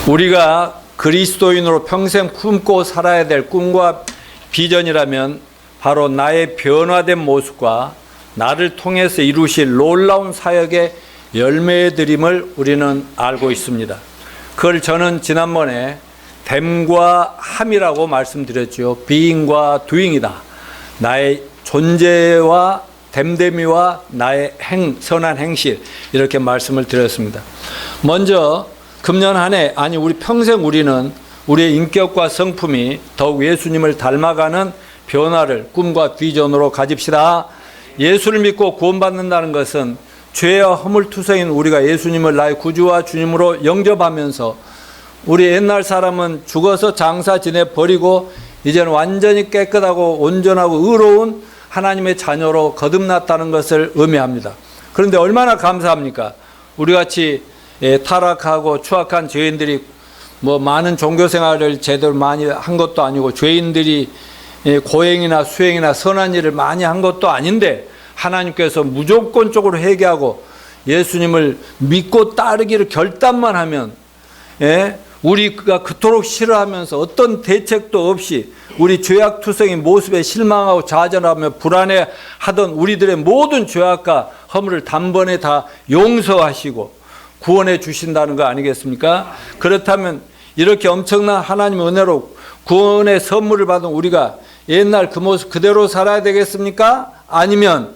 우리가 그리스도인으로 평생 품고 살아야 될 꿈과 비전이라면 바로 나의 변화된 모습과 나를 통해서 이루실 놀라운 사역의 열매의 드림을 우리는 알고 있습니다. 그걸 저는 지난번에 됨과 함이라고 말씀드렸죠. being과 doing이다. 나의 존재와 됨됨이와 나의 선한 행실, 이렇게 말씀을 드렸습니다. 먼저 금년 한 해, 아니 우리 평생 우리는 우리의 인격과 성품이 더욱 예수님을 닮아가는 변화를 꿈과 비전으로 가집시다. 예수를 믿고 구원받는다는 것은 죄와 허물투성인 우리가 예수님을 나의 구주와 주님으로 영접하면서 우리 옛날 사람은 죽어서 장사 지내 버리고 이제는 완전히 깨끗하고 온전하고 의로운 하나님의 자녀로 거듭났다는 것을 의미합니다. 그런데 얼마나 감사합니까? 우리같이 타락하고 추악한 죄인들이 뭐 많은 종교 생활을 제대로 많이 한 것도 아니고 죄인들이 고행이나 수행이나 선한 일을 많이 한 것도 아닌데 하나님께서 무조건적으로 회개하고 예수님을 믿고 따르기를 결단만 하면 우리가 그토록 싫어하면서 어떤 대책도 없이 우리 죄악투성인 모습에 실망하고 좌절하며 불안해하던 우리들의 모든 죄악과 허물을 단번에 다 용서하시고 구원해 주신다는 거 아니겠습니까? 그렇다면 이렇게 엄청난 하나님의 은혜로 구원의 선물을 받은 우리가 옛날 그 모습 그대로 살아야 되겠습니까? 아니면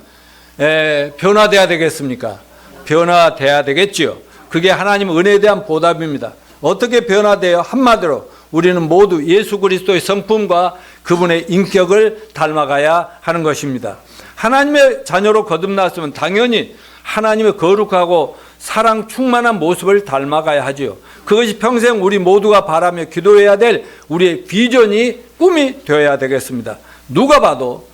변화돼야 되겠습니까? 변화돼야 되겠지요. 그게 하나님의 은혜에 대한 보답입니다. 어떻게 변화돼요? 한마디로 우리는 모두 예수 그리스도의 성품과 그분의 인격을 닮아가야 하는 것입니다. 하나님의 자녀로 거듭났으면 당연히 하나님의 거룩하고 사랑 충만한 모습을 닮아가야 하지요. 그것이 평생 우리 모두가 바라며 기도해야 될 우리의 비전이 꿈이 되어야 되겠습니다. 누가 봐도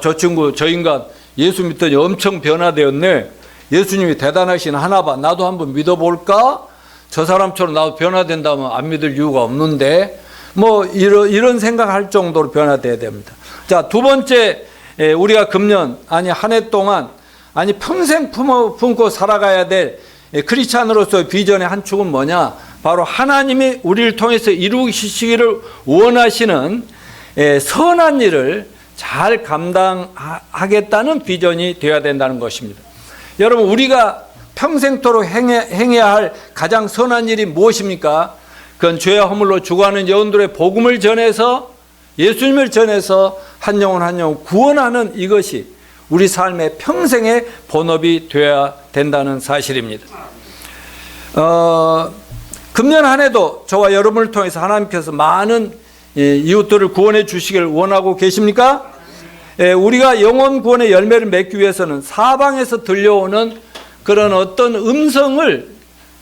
저 친구 저 인간 예수 믿더니 엄청 변화되었네. 예수님이 대단하신 하나 봐. 나도 한번 믿어볼까? 저 사람처럼 나도 변화된다면 안 믿을 이유가 없는데 뭐 이런 생각할 정도로 변화돼야 됩니다. 자, 두 번째, 우리가 금년 아니 한 해 동안 아니 평생 품고 살아가야 될 크리스찬으로서의 비전의 한 축은 뭐냐? 바로 하나님이 우리를 통해서 이루시기를 원하시는 선한 일을 잘 감당하겠다는 비전이 되어야 된다는 것입니다. 여러분, 우리가 평생토록 행해야 할 가장 선한 일이 무엇입니까? 그건 죄와 허물로 죽어가는 영혼들의 복음을 전해서 예수님을 전해서 한 영혼 한 영혼 구원하는 이것이 우리 삶의 평생의 본업이 되어야 된다는 사실입니다. 금년 한 해도 저와 여러분을 통해서 하나님께서 많은 이웃들을 구원해 주시길 원하고 계십니까? 우리가 영혼 구원의 열매를 맺기 위해서는 사방에서 들려오는 그런 어떤 음성을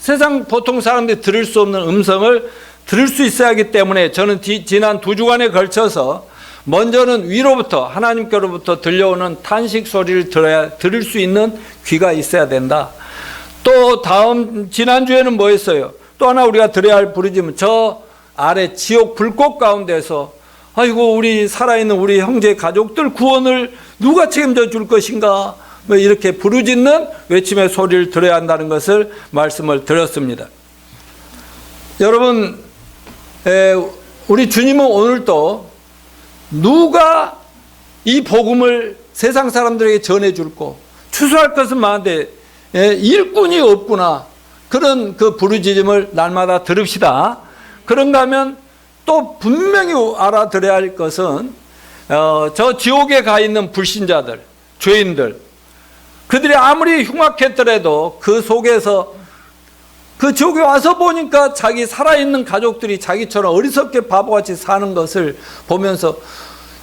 세상 보통 사람들이 들을 수 없는 음성을 들을 수 있어야 하기 때문에 저는 지난 2주간에 걸쳐서 먼저는 위로부터 하나님께로부터 들려오는 탄식 소리를 들을 수 있는 귀가 있어야 된다. 또 지난주에는 뭐 했어요? 또 하나 우리가 들어야 할 부르짖음, 저 아래 지옥 불꽃 가운데서 아이고 우리 살아있는 우리 형제 가족들 구원을 누가 책임져 줄 것인가, 뭐 이렇게 부르짖는 외침의 소리를 들어야 한다는 것을 말씀을 드렸습니다. 여러분, 우리 주님은 오늘도 누가 이 복음을 세상 사람들에게 전해줄고 추수할 것은 많은데 일꾼이 없구나, 그런 그 부르짖음을 날마다 들읍시다. 그런가 하면 또 분명히 알아들어야 할 것은 저 지옥에 가 있는 불신자들, 죄인들, 그들이 아무리 흉악했더라도 그 속에서 그 지옥에 와서 보니까 자기 살아있는 가족들이 자기처럼 어리석게 바보같이 사는 것을 보면서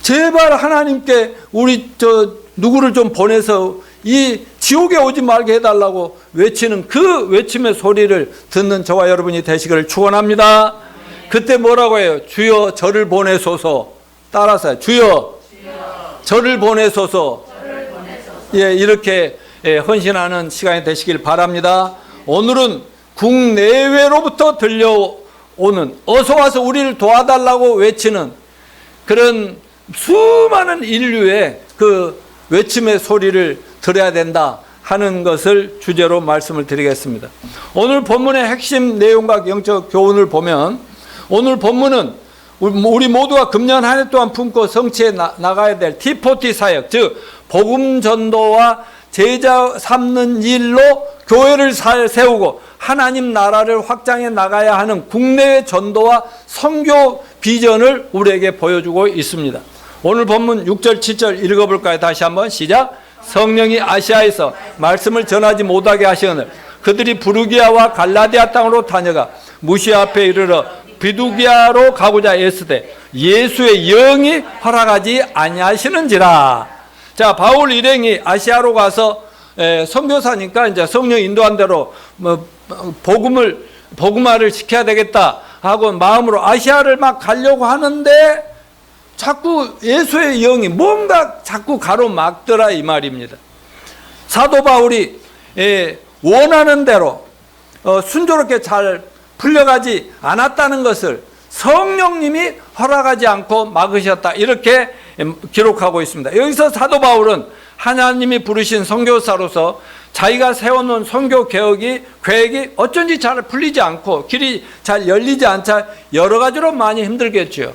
제발 하나님께 우리 누구를 좀 보내서 이 지옥에 오지 말게 해달라고 외치는 그 외침의 소리를 듣는 저와 여러분이 되시기를 축원합니다. 그때 뭐라고 해요? 주여 저를 보내소서. 따라서 주여 저를 보내소서. 예, 이렇게 헌신하는 시간이 되시길 바랍니다. 오늘은 국내외로부터 들려오는 어서 와서 우리를 도와달라고 외치는 그런 수많은 인류의 그 외침의 소리를 들어야 된다. 하는 것을 주제로 말씀을 드리겠습니다. 오늘 본문의 핵심 내용과 영적 교훈을 보면 오늘 본문은 우리 모두가 금년 한 해 동안 품고 성취해 나가야 될 T40 사역, 즉 복음 전도와 제자 삼는 일로 교회를 세우고 하나님 나라를 확장해 나가야 하는 국내의 전도와 선교 비전을 우리에게 보여주고 있습니다. 오늘 본문 6절 7절 읽어볼까요? 다시 한번 시작. 성령이 아시아에서 말씀을 전하지 못하게 하시거늘 그들이 부르기아와 갈라디아 땅으로 다녀가 무시아 앞에 이르러 비두기아로 가고자 애쓰되 예수의 영이 허락하지 아니하시는지라. 자, 바울 일행이 아시아로 가서 선교사니까 이제 성령 인도한 대로 복음화를 시켜야 되겠다 하고 마음으로 아시아를 막 가려고 하는데 자꾸 예수의 영이 뭔가 자꾸 가로막더라 이 말입니다. 사도 바울이 원하는 대로 순조롭게 잘 풀려가지 않았다는 것을 성령님이 허락하지 않고 막으셨다 이렇게 기록하고 있습니다. 여기서 사도 바울은 하나님이 부르신 선교사로서 자기가 세워놓은 선교 계획이 어쩐지 잘 풀리지 않고 길이 잘 열리지 않자 여러 가지로 많이 힘들겠죠.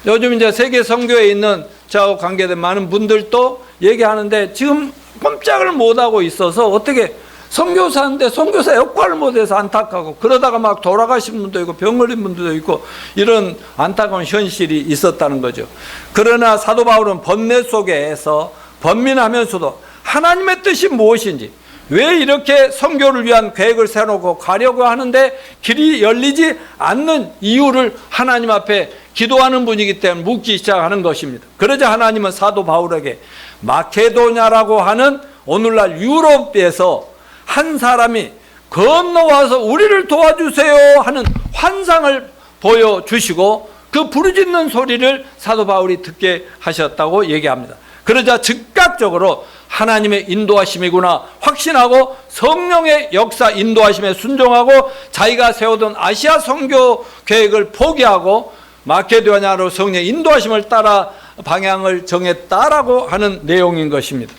요즘 이제 세계 선교에 있는 저하고 관계된 많은 분들도 얘기하는데 지금 꼼짝을 못하고 있어서 어떻게 선교사인데 선교사 역할을 못해서 안타까고 그러다가 막 돌아가신 분도 있고 병 걸린 분들도 있고 이런 안타까운 현실이 있었다는 거죠. 그러나 사도 바울은 번뇌 속에서 번민하면서도 하나님의 뜻이 무엇인지 왜 이렇게 선교를 위한 계획을 세워놓고 가려고 하는데 길이 열리지 않는 이유를 하나님 앞에 기도하는 분이기 때문에 묻기 시작하는 것입니다. 그러자 하나님은 사도 바울에게 마케도냐라고 하는 오늘날 유럽에서 한 사람이 건너와서 우리를 도와주세요 하는 환상을 보여주시고 그 부르짖는 소리를 사도 바울이 듣게 하셨다고 얘기합니다. 그러자 즉각적으로 하나님의 인도하심이구나 확신하고 성령의 역사 인도하심에 순종하고 자기가 세우던 아시아 선교 계획을 포기하고 마케도냐로 성령의 인도하심을 따라 방향을 정했다라고 하는 내용인 것입니다.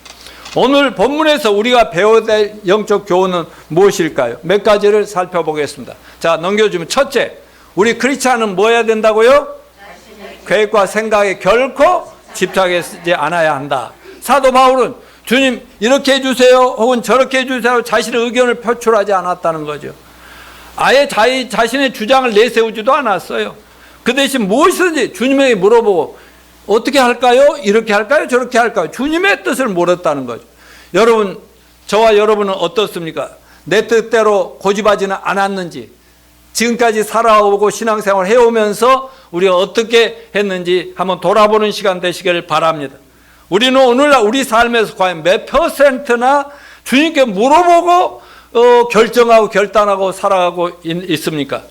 오늘 본문에서 우리가 배워야 될 영적 교훈은 무엇일까요? 몇 가지를 살펴보겠습니다. 자, 넘겨주면 첫째, 우리 크리스찬은 뭐 해야 된다고요? 계획과 생각에 결코 집착하지 않아야 한다. 사도 바울은 주님 이렇게 해주세요 혹은 저렇게 해주세요 자신의 의견을 표출하지 않았다는 거죠. 아예 자신의 주장을 내세우지도 않았어요. 그 대신 무엇이든지 주님에게 물어보고 어떻게 할까요? 이렇게 할까요? 저렇게 할까요? 주님의 뜻을 물었다는 거죠. 여러분, 저와 여러분은 어떻습니까? 내 뜻대로 고집하지는 않았는지 지금까지 살아오고 신앙생활 해오면서 우리가 어떻게 했는지 한번 돌아보는 시간 되시기를 바랍니다. 우리는 오늘날 우리 삶에서 과연 몇 %나 주님께 물어보고 결정하고 결단하고 살아가고 있습니까?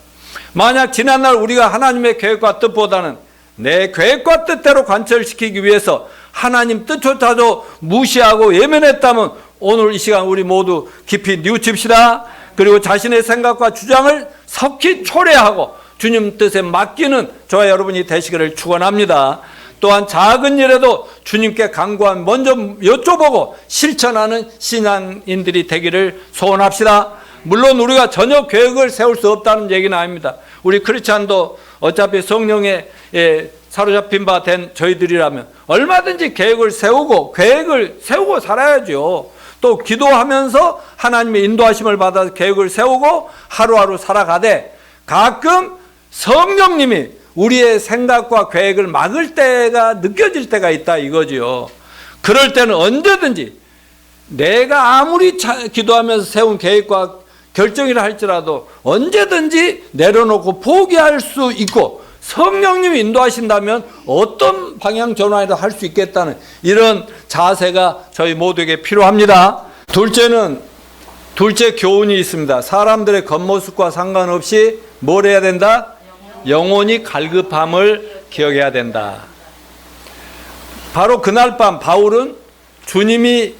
만약 지난날 우리가 하나님의 계획과 뜻보다는 내 계획과 뜻대로 관철시키기 위해서 하나님 뜻조차도 무시하고 예면했다면 오늘 이 시간 우리 모두 깊이 뉘우칩시다. 그리고 자신의 생각과 주장을 석히 초래하고 주님 뜻에 맡기는 저와 여러분이 되시기를 축원합니다. 또한 작은 일에도 주님께 간구한 먼저 여쭤보고 실천하는 신앙인들이 되기를 소원합시다. 물론 우리가 전혀 계획을 세울 수 없다는 얘기는 아닙니다. 우리 크리스찬도 어차피 성령에 사로잡힌 바 된 저희들이라면 얼마든지 계획을 세우고 살아야죠. 또 기도하면서 하나님의 인도하심을 받아서 계획을 세우고 하루하루 살아가되 가끔 성령님이 우리의 생각과 계획을 막을 때가 느껴질 때가 있다 이거지요. 그럴 때는 언제든지 내가 아무리 기도하면서 세운 계획과 결정이라 할지라도 언제든지 내려놓고 포기할 수 있고 성령님이 인도하신다면 어떤 방향 전환이라도 할 수 있겠다는 이런 자세가 저희 모두에게 필요합니다. 둘째 교훈이 있습니다. 사람들의 겉모습과 상관없이 뭘 해야 된다? 영혼이 갈급함을 기억해야 된다. 바로 그날 밤 바울은 주님이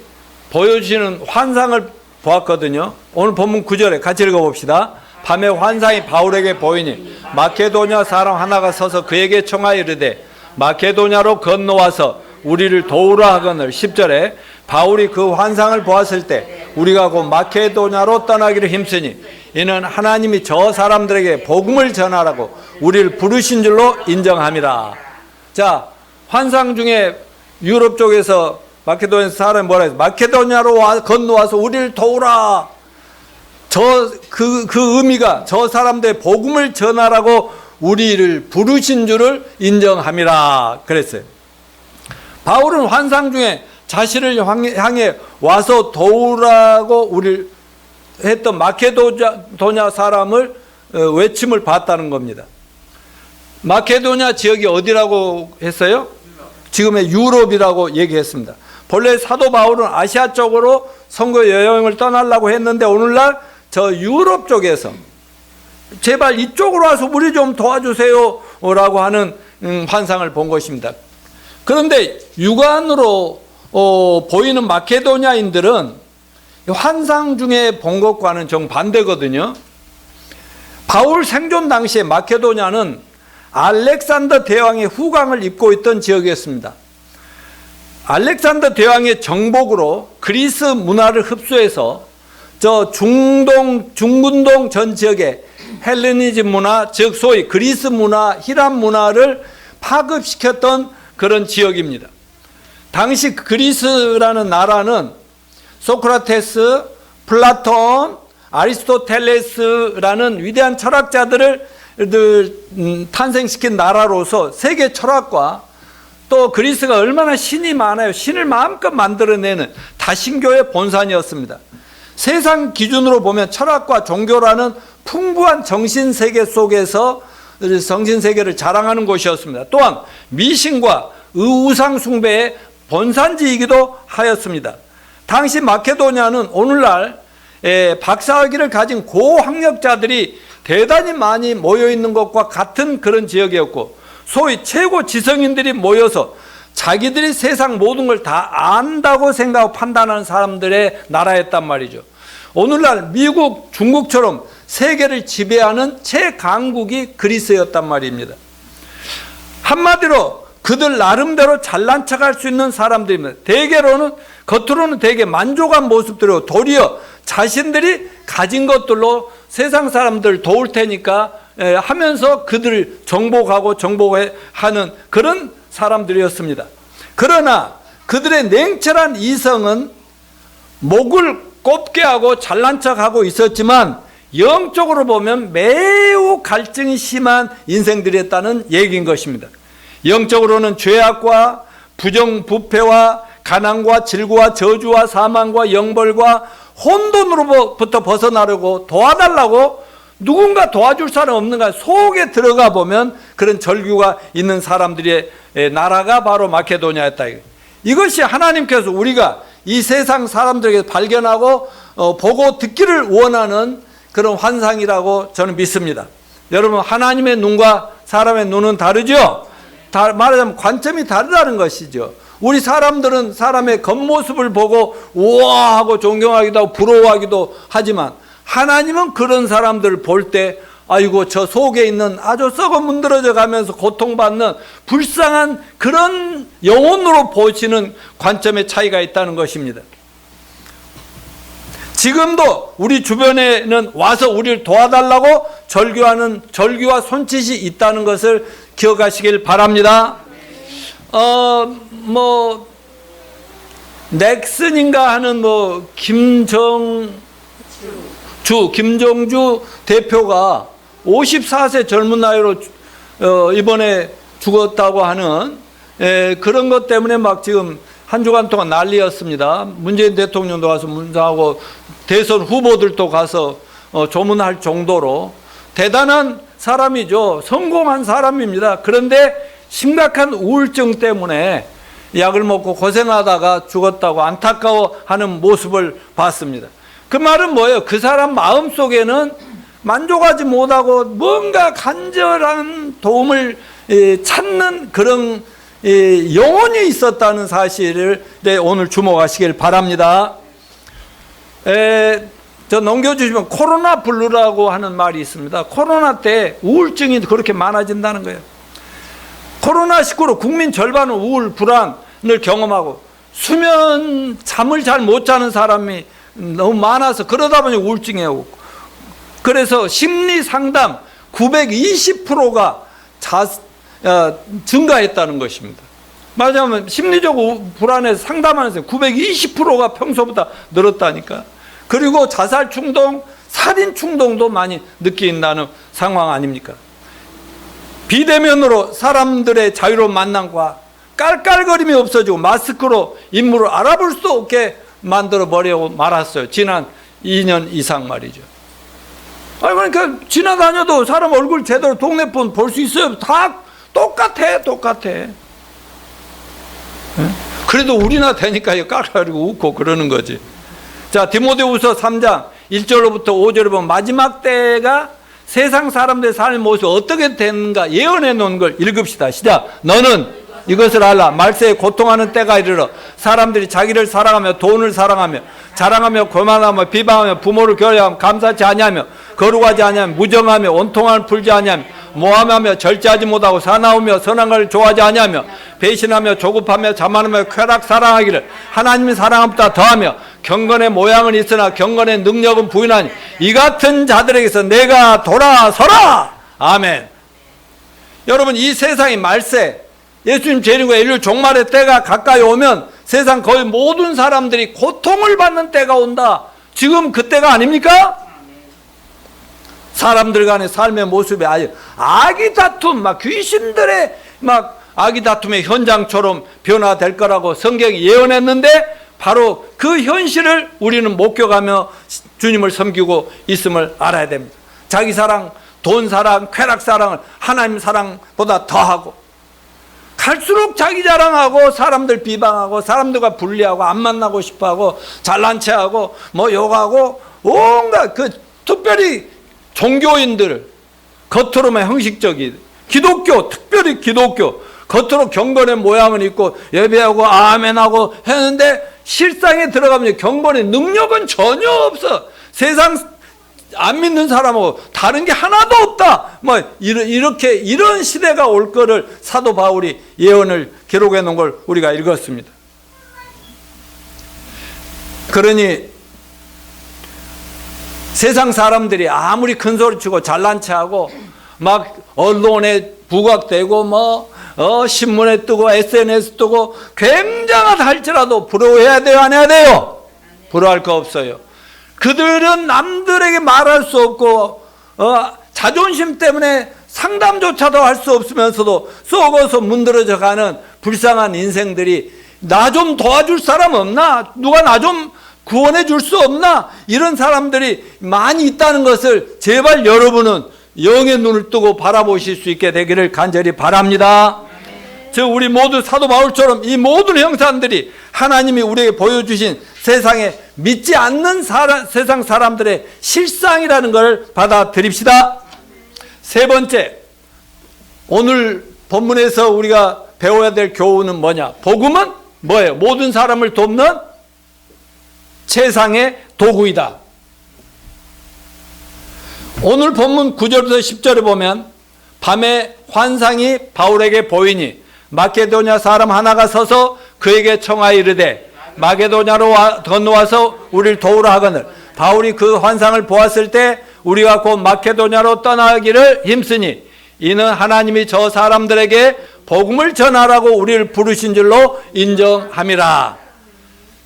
보여주시는 환상을 보았거든요. 오늘 본문 9절에 같이 읽어봅시다. 밤에 환상이 바울에게 보이니 마케도냐 사람 하나가 서서 그에게 청하여 이르되 마케도냐로 건너와서 우리를 도우라 하거늘. 10절에 바울이 그 환상을 보았을 때 우리가 곧 마케도냐로 떠나기를 힘쓰니 이는 하나님이 저 사람들에게 복음을 전하라고 우리를 부르신 줄로 인정함이라. 자, 환상 중에 유럽 쪽에서 마케도니아 사람이 뭐라 해서 마케도냐로 건너와서 우리를 도우라. 그 의미가 저 사람들의 복음을 전하라고 우리를 부르신 줄을 인정함이라 그랬어요. 바울은 환상 중에 자신을 향해 와서 도우라고 우리를 했던 마케도냐 사람을 외침을 봤다는 겁니다. 마케도냐 지역이 어디라고 했어요? 지금의 유럽이라고 얘기했습니다. 본래 사도 바울은 아시아 쪽으로 선교 여행을 떠나려고 했는데 오늘날 저 유럽 쪽에서 제발 이쪽으로 와서 우리 좀 도와주세요 라고 하는 환상을 본 것입니다. 그런데 육안으로 보이는 마케도냐인들은 환상 중에 본 것과는 정반대거든요. 바울 생존 당시에 마케도냐는 알렉산더 대왕의 후광을 입고 있던 지역이었습니다. 알렉산더 대왕의 정복으로 그리스 문화를 흡수해서 저 중근동 전 지역의 헬레니즘 문화, 즉 소위 그리스 문화, 히람 문화를 파급시켰던 그런 지역입니다. 당시 그리스라는 나라는 소크라테스, 플라톤, 아리스토텔레스라는 위대한 철학자들을 탄생시킨 나라로서 세계 철학과 또 그리스가 얼마나 신이 많아요. 신을 마음껏 만들어내는 다신교의 본산이었습니다. 세상 기준으로 보면 철학과 종교라는 풍부한 정신세계 속에서 정신세계를 자랑하는 곳이었습니다. 또한 미신과 우상 숭배의 본산지이기도 하였습니다. 당시 마케도냐는 오늘날 박사학위를 가진 고학력자들이 대단히 많이 모여있는 것과 같은 그런 지역이었고 소위 최고 지성인들이 모여서 자기들이 세상 모든 걸 다 안다고 생각하고 판단하는 사람들의 나라였단 말이죠. 오늘날 미국, 중국처럼 세계를 지배하는 최강국이 그리스였단 말입니다. 한마디로 그들 나름대로 잘난 척할 수 있는 사람들입니다. 대개로는 겉으로는 되게 만족한 모습들이고 도리어 자신들이 가진 것들로 세상 사람들을 도울 테니까 하면서 그들을 정복하고 정복하는 그런 사람들이었습니다. 그러나 그들의 냉철한 이성은 목을 곱게 하고 잘난 척하고 있었지만 영적으로 보면 매우 갈증이 심한 인생들이었다는 얘기인 것입니다. 영적으로는 죄악과 부정부패와 가난과 질고와 저주와 사망과 영벌과 혼돈으로부터 벗어나려고 도와달라고 누군가 도와줄 사람 없는가 속에 들어가 보면 그런 절규가 있는 사람들의 나라가 바로 마케도냐였다. 이것이 하나님께서 우리가 이 세상 사람들에게 발견하고 보고 듣기를 원하는 그런 환상이라고 저는 믿습니다. 여러분, 하나님의 눈과 사람의 눈은 다르죠? 말하자면 관점이 다르다는 것이죠. 우리 사람들은 사람의 겉모습을 보고 우와 하고 존경하기도 하고 부러워하기도 하지만 하나님은 그런 사람들을 볼 때 아이고 저 속에 있는 아주 썩어 문드러져 가면서 고통받는 불쌍한 그런 영혼으로 보시는 관점의 차이가 있다는 것입니다. 지금도 우리 주변에는 와서 우리를 도와달라고 절규하는 절규와 손짓이 있다는 것을 기억하시길 바랍니다. 넥슨인가 하는 김정주 대표가 54세 젊은 나이로 이번에 죽었다고 하는 그런 것 때문에 막 지금 한 주간 동안 난리였습니다. 문재인 대통령도 가서 문상하고 대선 후보들도 가서 조문할 정도로 대단한 사람이죠. 성공한 사람입니다. 그런데 심각한 우울증 때문에 약을 먹고 고생하다가 죽었다고 안타까워하는 모습을 봤습니다. 그 말은 뭐예요? 그 사람 마음속에는 만족하지 못하고 뭔가 간절한 도움을 찾는 그런 영혼이 있었다는 사실을 오늘 주목하시길 바랍니다. 저 넘겨주시면 코로나 블루라고 하는 말이 있습니다. 코로나 때 우울증이 그렇게 많아진다는 거예요. 코로나19로 국민 절반은 우울, 불안, 경험하고 수면 잠을 잘 못 자는 사람이 너무 많아서 그러다 보니 우울증에 오고, 그래서 심리 상담 920%가 증가했다는 것입니다. 말하자면 심리적으로 불안해서 상담하는 사람 920%가 평소보다 늘었다니까. 그리고 자살 충동, 살인 충동도 많이 느낀다는 상황 아닙니까? 비대면으로 사람들의 자유로운 만남과 깔깔거림이 없어지고 마스크로 인물을 알아볼 수 없게 만들어 버리고 말았어요. 지난 2년 이상 말이죠. 그러니까 지나다녀도 사람 얼굴 제대로 동네폰 볼 수 있어요. 다 똑같아. 그래도 우리나 되니까 깔깔거리고 웃고 그러는 거지. 자, 디모데후서 3장 1절로부터 5절에 보면 마지막 때가 세상 사람들의 삶의 모습이 어떻게 되는가 예언해 놓은 걸 읽읍시다. 시작. 너는 이것을 알라. 말세에 고통하는 때가 이르러 사람들이 자기를 사랑하며 돈을 사랑하며 자랑하며 교만하며 비방하며 부모를 교회하며 감사치 아니하며 거룩하지 아니하며 무정하며 온통함을 풀지 아니하며 모함하며 절제하지 못하고 사나우며 선한 것을 좋아하지 아니하며 배신하며 조급하며 자만하며 쾌락 사랑하기를 하나님의 사랑함보다 더하며 경건의 모양은 있으나 경건의 능력은 부인하니 이 같은 자들에게서 내가 돌아서라. 아멘. 여러분, 이 세상이 말세, 예수님 재림과 인류 종말의 때가 가까이 오면 세상 거의 모든 사람들이 고통을 받는 때가 온다. 지금 그 때가 아닙니까? 사람들 간의 삶의 모습이 아주 아기 다툼, 귀신들의 아기 다툼의 현장처럼 변화될 거라고 성경이 예언했는데 바로 그 현실을 우리는 목격하며 주님을 섬기고 있음을 알아야 됩니다. 자기 사랑, 돈 사랑, 쾌락 사랑을 하나님 사랑보다 더하고 갈수록 자기 자랑하고 사람들 비방하고 사람들과 분리하고 안 만나고 싶어하고 잘난 체하고 욕하고 온갖 특별히 종교인들 겉으로만 형식적인 기독교, 특별히 기독교 겉으로 경건의 모양은 있고 예배하고 아멘하고 했는데 실상에 들어가면 경건의 능력은 전혀 없어. 세상 안 믿는 사람하고 다른 게 하나도 없다. 이런 시대가 올 거를 사도 바울이 예언을 기록해 놓은 걸 우리가 읽었습니다. 그러니 세상 사람들이 아무리 큰 소리 치고 잘난 체하고 언론에 부각되고 신문에 뜨고 SNS 뜨고 굉장하다 할지라도 부러워해야 돼요, 안 해야 돼요? 부러워할 거 없어요. 그들은 남들에게 말할 수 없고 자존심 때문에 상담조차도 할 수 없으면서도 썩어서 문드러져 가는 불쌍한 인생들이 나 좀 도와줄 사람 없나? 누가 나 좀 구원해 줄 수 없나? 이런 사람들이 많이 있다는 것을 제발 여러분은 영의 눈을 뜨고 바라보실 수 있게 되기를 간절히 바랍니다. 우리 모두 사도 바울처럼 이 모든 형상들이 하나님이 우리에게 보여주신 세상에 믿지 않는 세상 사람들의 실상이라는 걸 받아들입시다. 세 번째, 오늘 본문에서 우리가 배워야 될 교훈은 뭐냐? 복음은 뭐예요? 모든 사람을 돕는 세상의 도구이다. 오늘 본문 9절부터 10절에 보면 밤에 환상이 바울에게 보이니 마게도냐 사람 하나가 서서 그에게 청하여 이르되 마게도냐로 건너와서 우리를 도우라 하거늘 바울이 그 환상을 보았을 때 우리가 곧 마게도냐로 떠나기를 힘쓰니 이는 하나님이 저 사람들에게 복음을 전하라고 우리를 부르신 줄로 인정함이라.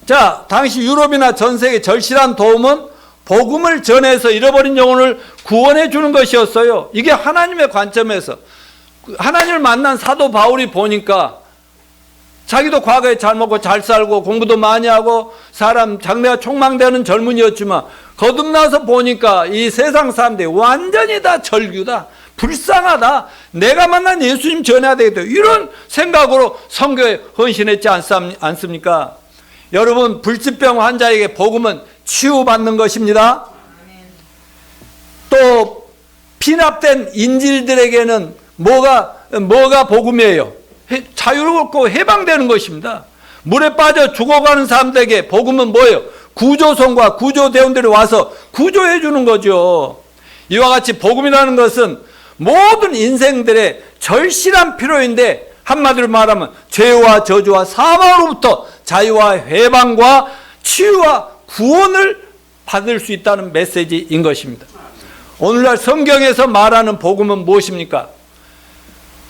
자, 당시 유럽이나 전 세계 절실한 도움은 복음을 전해서 잃어버린 영혼을 구원해 주는 것이었어요. 이게 하나님의 관점에서 하나님을 만난 사도 바울이 보니까 자기도 과거에 잘 먹고 잘 살고 공부도 많이 하고 사람 장래가 촉망되는 젊은이였지만 거듭나서 보니까 이 세상 사람들이 완전히 다 절규다, 불쌍하다, 내가 만난 예수님 전해야 되겠다, 이런 생각으로 선교에 헌신했지 않습니까? 여러분, 불치병 환자에게 복음은 치유받는 것입니다. 또 피납된 인질들에게는 뭐가 복음이에요? 자유롭고 해방되는 것입니다. 물에 빠져 죽어가는 사람들에게 복음은 뭐예요? 구조선과 구조대원들이 와서 구조해 주는 거죠. 이와 같이 복음이라는 것은 모든 인생들의 절실한 필요인데 한마디로 말하면 죄와 저주와 사망으로부터 자유와 해방과 치유와 구원을 받을 수 있다는 메시지인 것입니다. 오늘날 성경에서 말하는 복음은 무엇입니까?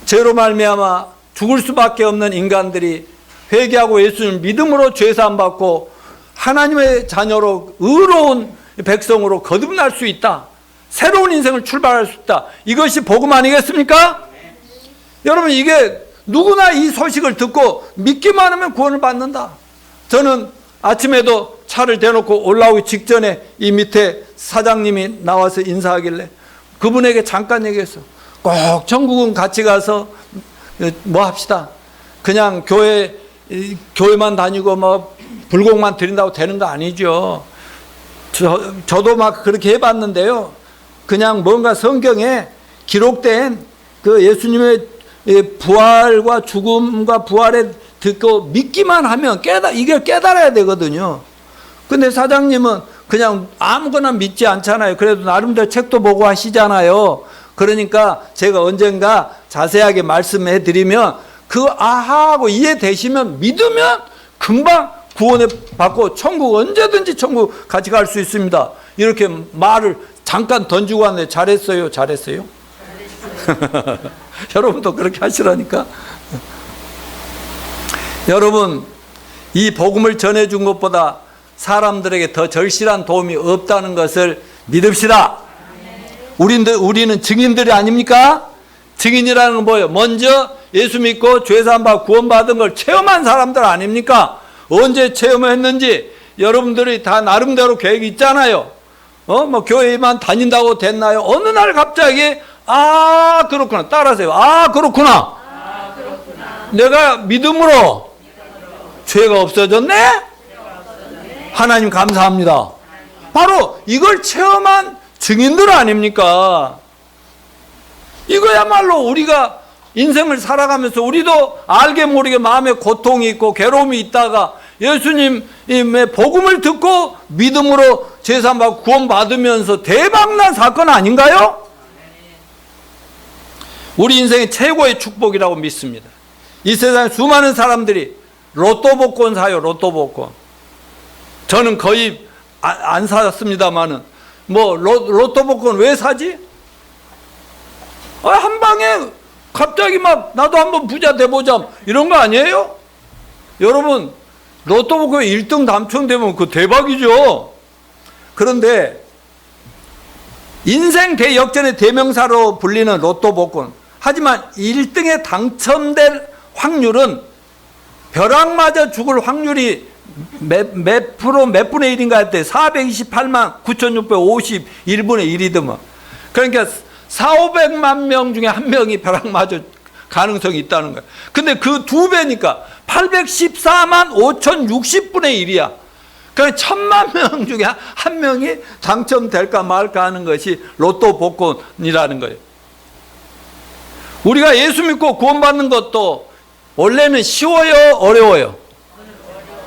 죄로 말미암아 죽을 수밖에 없는 인간들이 회개하고 예수님을 믿음으로 죄사함 받고 하나님의 자녀로 의로운 백성으로 거듭날 수 있다. 새로운 인생을 출발할 수 있다. 이것이 복음 아니겠습니까? 여러분, 이게 누구나 이 소식을 듣고 믿기만 하면 구원을 받는다. 저는 아침에도 차를 대놓고 올라오기 직전에 이 밑에 사장님이 나와서 인사하길래 그분에게 잠깐 얘기했어. 꼭 천국은 같이 가서 뭐 합시다. 그냥 교회만 다니고 뭐 불공만 드린다고 되는 거 아니죠. 저도 막 그렇게 해봤는데요. 그냥 뭔가 성경에 기록된 그 예수님의 부활과 죽음과 부활에 듣고 믿기만 하면 이걸 깨달아야 되거든요. 근데 사장님은 그냥 아무거나 믿지 않잖아요. 그래도 나름대로 책도 보고 하시잖아요. 그러니까 제가 언젠가 자세하게 말씀해 드리면 그 아하하고 이해되시면 믿으면 금방 구원을 받고 천국 언제든지 천국 같이 갈 수 있습니다. 이렇게 말을 잠깐 던지고 왔는데 잘했어요? 잘했어요? 여러분도 그렇게 하시라니까. 여러분, 이 복음을 전해준 것보다 사람들에게 더 절실한 도움이 없다는 것을 믿읍시다. 우리는 증인들이 아닙니까? 증인이라는 건 뭐예요? 먼저 예수 믿고 죄사함 받고 구원받은 걸 체험한 사람들 아닙니까? 언제 체험했는지 여러분들이 다 나름대로 계획이 있잖아요. 뭐 교회만 다닌다고 됐나요? 어느 날 갑자기 그렇구나. 따라하세요. 그렇구나. 내가 믿음으로 죄가 없어졌네? 하나님 감사합니다. 바로 이걸 체험한 증인들 아닙니까? 이거야말로 우리가 인생을 살아가면서 우리도 알게 모르게 마음에 고통이 있고 괴로움이 있다가 예수님의 복음을 듣고 믿음으로 죄사함 받고 구원받으면서 대박난 사건 아닌가요? 우리 인생의 최고의 축복이라고 믿습니다. 이 세상에 수많은 사람들이 로또 복권 사요. 로또 복권. 저는 거의 안 샀습니다만은 뭐 로또 복권 왜 사지? 한 방에 갑자기 막 나도 한번 부자 돼보자 이런 거 아니에요? 여러분, 로또 복권 1등 당첨되면 그 대박이죠. 그런데 인생 대역전의 대명사로 불리는 로또 복권, 하지만 1등에 당첨될 확률은 벼락맞아 죽을 확률이 몇 분의 1인가 할 때 428만 9,651분의 1이더만. 그러니까 4,500만 명 중에 한 명이 벼락 맞을 가능성이 있다는 거예요. 근데 그 2배니까 814만 5,060분의 1이야. 그러니까 1,000만 명 중에 한 명이 당첨될까 말까 하는 것이 로또 복권이라는 거예요. 우리가 예수 믿고 구원받는 것도 원래는 쉬워요? 어려워요?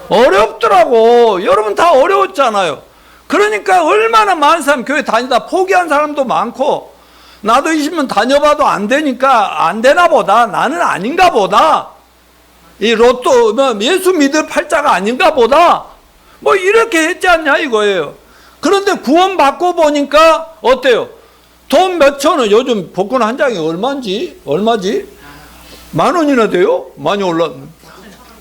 어렵더라고. 여러분 다 어려웠잖아요. 그러니까 얼마나 많은 사람 교회 다니다 포기한 사람도 많고, 나도 20년 다녀봐도 안 되니까 안 되나 보다, 나는 아닌가 보다, 이 로또 예수 믿을 팔자가 아닌가 보다, 뭐 이렇게 했지 않냐 이거예요. 그런데 구원받고 보니까 어때요? 돈 몇천 원, 요즘 복권 한 장이 얼마지? 10,000원이나 돼요? 많이 올랐네.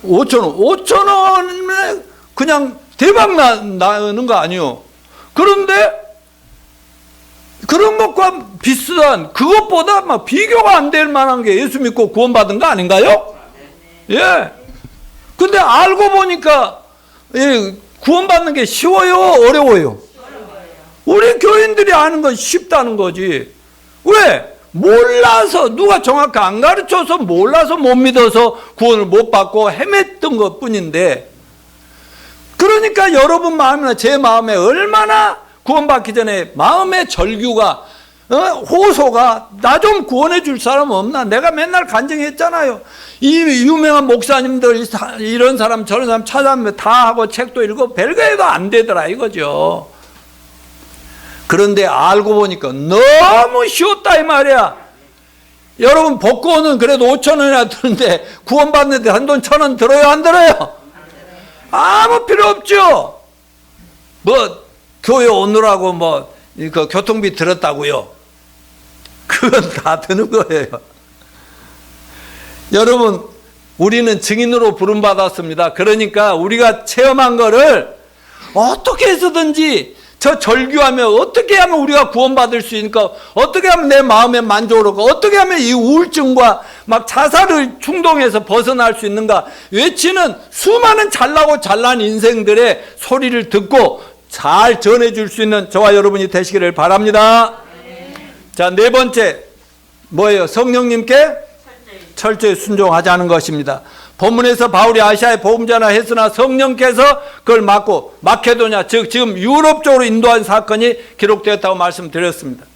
5,000원. 5,000원에 그냥 대박 나는 거 아니에요. 그런데 그런 것과 비슷한, 그것보다 막 비교가 안 될 만한 게 예수 믿고 구원받은 거 아닌가요? 예. 근데 알고 보니까 구원받는 게 쉬워요? 어려워요? 우리 교인들이 아는 건 쉽다는 거지. 왜? 몰라서, 누가 정확히 안 가르쳐서 몰라서 못 믿어서 구원을 못 받고 헤맸던 것 뿐인데, 그러니까 여러분 마음이나 제 마음에 얼마나 구원받기 전에 마음의 절규가, 호소가, 나 좀 구원해 줄 사람 없나? 내가 맨날 간증했잖아요. 이 유명한 목사님들 이런 사람 저런 사람 찾아보면 다 하고 책도 읽고 별거 해도 안 되더라 이거죠. 그런데 알고 보니까 너무 쉬웠다 이 말이야. 여러분 복권은 그래도 5,000원이나 드는데 구원받는데 한돈 1,000원 들어요, 안 들어요? 아무 필요 없죠. 뭐 교회 오느라고 뭐 그 교통비 들었다고요? 그건 다 드는 거예요. 여러분, 우리는 증인으로 부름받았습니다. 그러니까 우리가 체험한 거를 어떻게 해서든지 저 절규하며 어떻게 하면 우리가 구원받을 수 있을까? 어떻게 하면 내 마음에 만족을 얻고 어떻게 하면 이 우울증과 막 자살을 충동해서 벗어날 수 있는가? 외치는 수많은 잘나고 잘난 인생들의 소리를 듣고 잘 전해줄 수 있는 저와 여러분이 되시기를 바랍니다. 자, 네 번째 뭐예요? 성령님께 철저히 순종하자는 것입니다. 본문에서 바울이 아시아에 복음 전하했으나 성령께서 그걸 막고 마케도냐, 즉 지금 유럽 쪽으로 인도한 사건이 기록되었다고 말씀드렸습니다.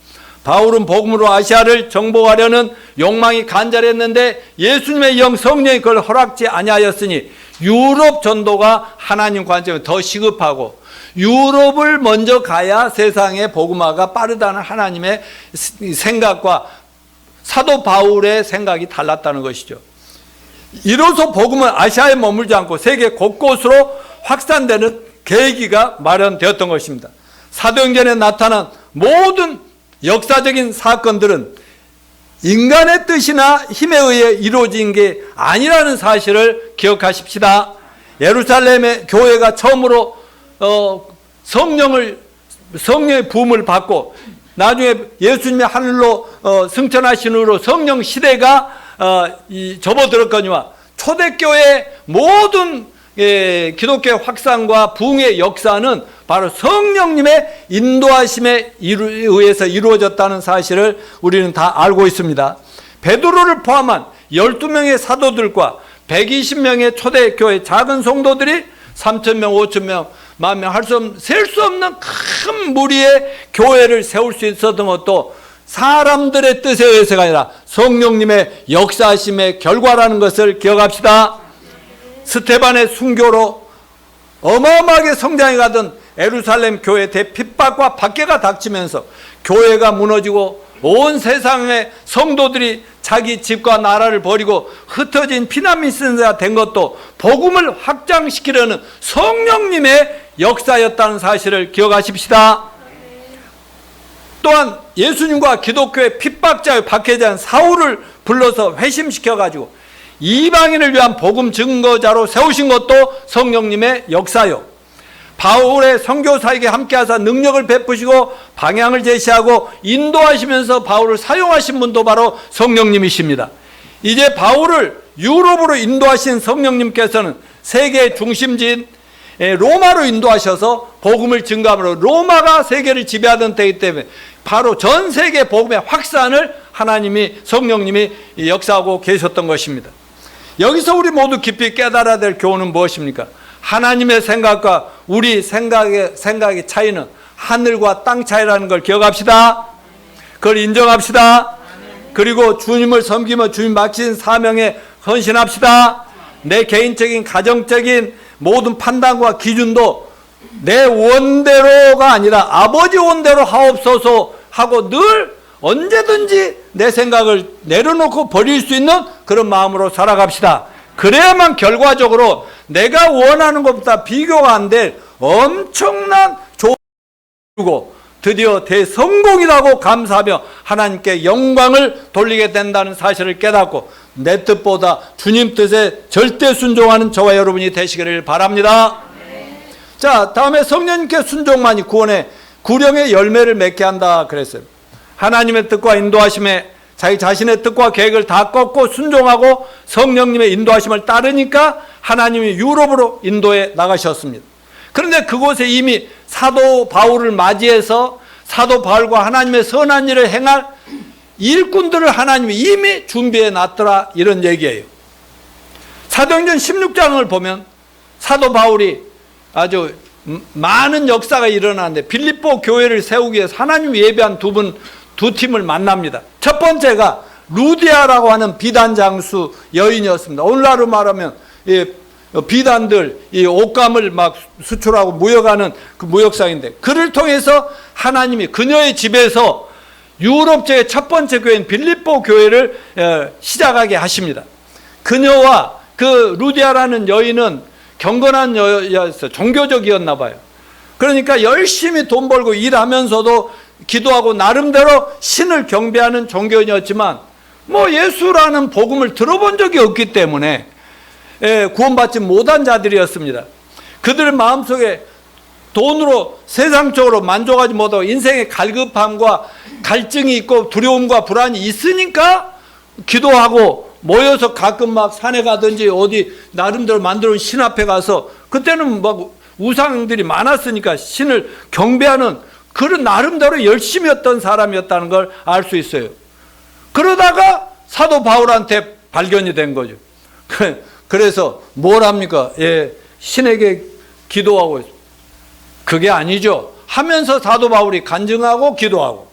바울은 복음으로 아시아를 정복하려는 욕망이 간절했는데 예수님의 영 성령이 그걸 허락지 아니하였으니 유럽 전도가 하나님 관점에 더 시급하고 유럽을 먼저 가야 세상의 복음화가 빠르다는 하나님의 생각과 사도 바울의 생각이 달랐다는 것이죠. 이로써 복음은 아시아에 머물지 않고 세계 곳곳으로 확산되는 계기가 마련되었던 것입니다. 사도행전에 나타난 모든 역사적인 사건들은 인간의 뜻이나 힘에 의해 이루어진 게 아니라는 사실을 기억하십시다. 예루살렘의 교회가 처음으로 성령의 부음을 받고 나중에 예수님의 하늘로 승천하신 후로 성령 시대가 접어들었거니와 초대교회의 모든 기독교의 확산과 부흥의 역사는 바로 성령님의 인도하심에 의해서 이루어졌다는 사실을 우리는 다 알고 있습니다. 베드로를 포함한 12명의 사도들과 120명의 초대교회 작은 성도들이 3,000명, 5,000명, 10,000명 셀 수 없는 큰 무리의 교회를 세울 수 있었던 것도 사람들의 뜻에 의해서가 아니라 성령님의 역사하심의 결과라는 것을 기억합시다. 스테반의 순교로 어마어마하게 성장해 가던 예루살렘 교회 대핍박과 박해가 닥치면서 교회가 무너지고 온 세상의 성도들이 자기 집과 나라를 버리고 흩어진 피난민세가 된 것도 복음을 확장시키려는 성령님의 역사였다는 사실을 기억하십시다. 또한 예수님과 기독교의 핍박자의 박해자인 사울을 불러서 회심시켜가지고 이방인을 위한 복음 증거자로 세우신 것도 성령님의 역사요. 바울의 선교사에게 함께하사 능력을 베푸시고 방향을 제시하고 인도하시면서 바울을 사용하신 분도 바로 성령님이십니다. 이제 바울을 유럽으로 인도하신 성령님께서는 세계의 중심지인 로마로 인도하셔서 복음을 증가함으로 로마가 세계를 지배하던 때이기 때문에 바로 전 세계 복음의 확산을 하나님이 성령님이 역사하고 계셨던 것입니다. 여기서 우리 모두 깊이 깨달아야 될 교훈은 무엇입니까? 하나님의 생각과 우리 생각의 차이는 하늘과 땅 차이라는 걸 기억합시다. 그걸 인정합시다. 그리고 주님을 섬기며 주님 맡기신 사명에 헌신합시다. 내 개인적인 가정적인 모든 판단과 기준도 내 원대로가 아니라 아버지 원대로 하옵소서 하고 늘 언제든지 내 생각을 내려놓고 버릴 수 있는 그런 마음으로 살아갑시다. 그래야만 결과적으로 내가 원하는 것보다 비교가 안 될 엄청난 조언이고 드디어 대성공이라고 감사하며 하나님께 영광을 돌리게 된다는 사실을 깨닫고 내 뜻보다 주님 뜻에 절대 순종하는 저와 여러분이 되시기를 바랍니다. 자, 다음에 성령님께 순종만이 구원의 구령의 열매를 맺게 한다 그랬어요. 하나님의 뜻과 인도하심에 자기 자신의 뜻과 계획을 다 꺾고 순종하고 성령님의 인도하심을 따르니까 하나님이 유럽으로 인도해 나가셨습니다. 그런데 그곳에 이미 사도 바울을 맞이해서 사도 바울과 하나님의 선한 일을 행할 일꾼들을 하나님이 이미 준비해 놨더라, 이런 얘기예요. 사도행전 16장을 보면 사도 바울이 아주 많은 역사가 일어나는데 빌립보 교회를 세우기 위해서 하나님 예비한 두 팀을 만납니다. 첫 번째가 루디아라고 하는 비단 장수 여인이었습니다. 오늘날로 말하면 비단들 이 옷감을 막 수출하고 무역하는 그 무역상인데, 그를 통해서 하나님이 그녀의 집에서 유럽제의 첫 번째 교회인 빌립보 교회를 시작하게 하십니다. 그녀와 그 루디아라는 여인은 경건한 여였어요. 종교적이었나 봐요. 그러니까 열심히 돈 벌고 일하면서도 기도하고 나름대로 신을 경배하는 종교인이었지만 뭐 예수라는 복음을 들어본 적이 없기 때문에 구원받지 못한 자들이었습니다. 그들의 마음속에 돈으로 세상적으로 만족하지 못하고 인생의 갈급함과 갈증이 있고 두려움과 불안이 있으니까 기도하고 모여서 가끔 막 산에 가든지 어디 나름대로 만들어 놓은 신 앞에 가서, 그때는 막 우상들이 많았으니까 신을 경배하는 그런 나름대로 열심히 했던 사람이었다는 걸 알 수 있어요. 그러다가 사도 바울한테 발견이 된 거죠. 그래서 뭘 합니까? 신에게 기도하고 있어요. 그게 아니죠. 하면서 사도 바울이 간증하고 기도하고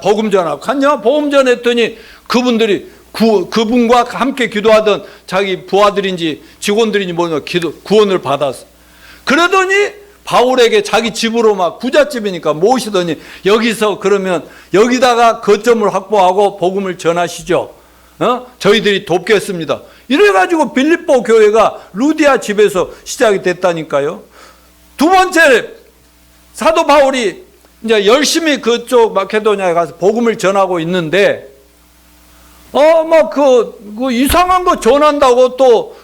복음 전하고 간증하고 복음 전했더니 그분들이 그분과 함께 기도하던 자기 부하들인지 직원들인지 모르는 구원을 받았어. 그러더니 바울에게 자기 집으로 막 부잣집이니까 모시더니 여기서 그러면 여기다가 거점을 확보하고 복음을 전하시죠. 저희들이 돕겠습니다. 이래가지고 빌립보 교회가 루디아 집에서 시작이 됐다니까요. 두 번째, 사도 바울이 이제 열심히 그쪽 마케도니아에 가서 복음을 전하고 있는데, 그 이상한 거 전한다고 또